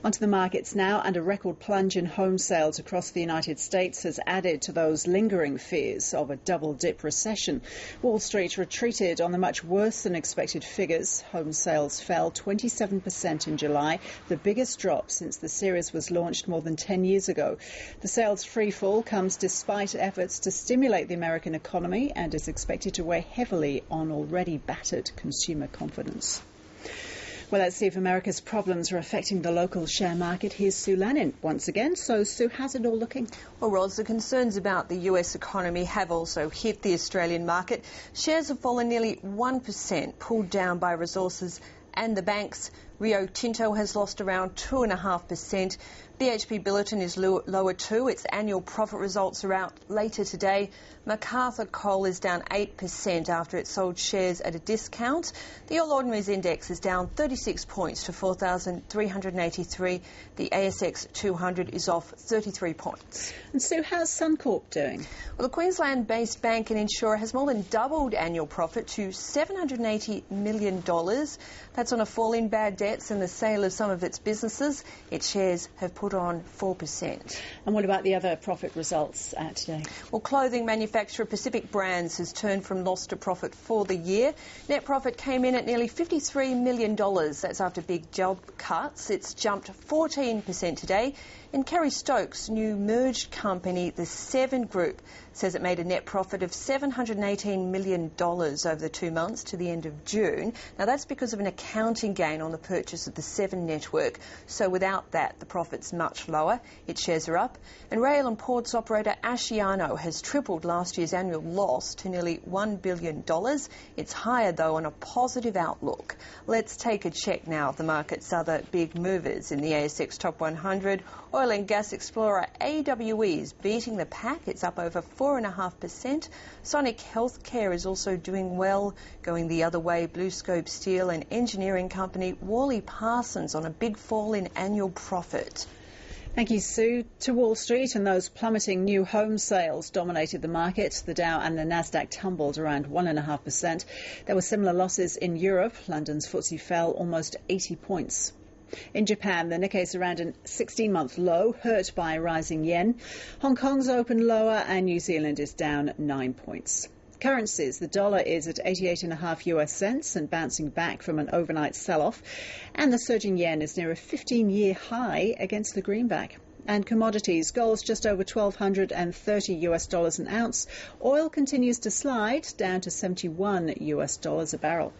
Onto the markets now, and a record plunge in home sales across the United States has added to those lingering fears of a double-dip recession. Wall Street retreated on the much worse than expected figures. Home sales fell 27% in July, the biggest drop since the series was launched more than 10 years ago. The sales freefall comes despite efforts to stimulate the American economy and is expected to weigh heavily on already battered consumer confidence. Well, let's see if America's problems are affecting the local share market. Here's Sue Lannin once again. So, Sue, how's it all looking? Well, Ros, the concerns about the US economy have also hit the Australian market. Shares have fallen nearly 1%, pulled down by resources and the banks. Rio Tinto has lost around 2.5%. BHP Billiton is lower too. Its annual profit results are out later today. MacArthur Coal is down 8% after it sold shares at a discount. The All Ordinaries Index is down 36 points to 4,383. The ASX 200 is off 33 points. And Sue, how's Suncorp doing? Well, the Queensland-based bank and insurer has more than doubled annual profit to $780 million. That's on a fall in bad debts and the sale of some of its businesses. Its shares have put on 4%. And what about the other profit results today? Well, clothing manufacturer Pacific Brands has turned from loss to profit for the year. Net profit came in at nearly $53 million. That's after big job cuts. It's jumped 14% today. And Kerry Stokes' new merged company, the Seven Group, says it made a net profit of $718 million over the 2 months to the end of June. Now, that's because of an accounting gain on the purchase of the Seven network. So without that, the profit's much lower. Its shares are up. And rail and ports operator Asciano has tripled last year's annual loss to nearly $1 billion. It's higher, though, on a positive outlook. Let's take a check now of the market's other big movers in the ASX Top 100. Oil and gas explorer AWE is beating the pack. It's up over 4.5%. Sonic Healthcare is also doing well. Going the other way, BlueScope Steel and engineering company Worley Parsons on a big fall in annual profit. Thank you, Sue. To Wall Street, and those plummeting new home sales dominated the market. The Dow and the Nasdaq tumbled around 1.5%. There were similar losses in Europe. London's FTSE fell almost 80 points. In Japan, the Nikkei is around a 16-month low, hurt by rising yen. Hong Kong's open lower and New Zealand is down 9 points. Currencies, the dollar is at 88.5 US cents and bouncing back from an overnight sell-off. And the surging yen is near a 15-year high against the greenback. And commodities, gold's just over $1,230 US an ounce. Oil continues to slide down to $71 US a barrel.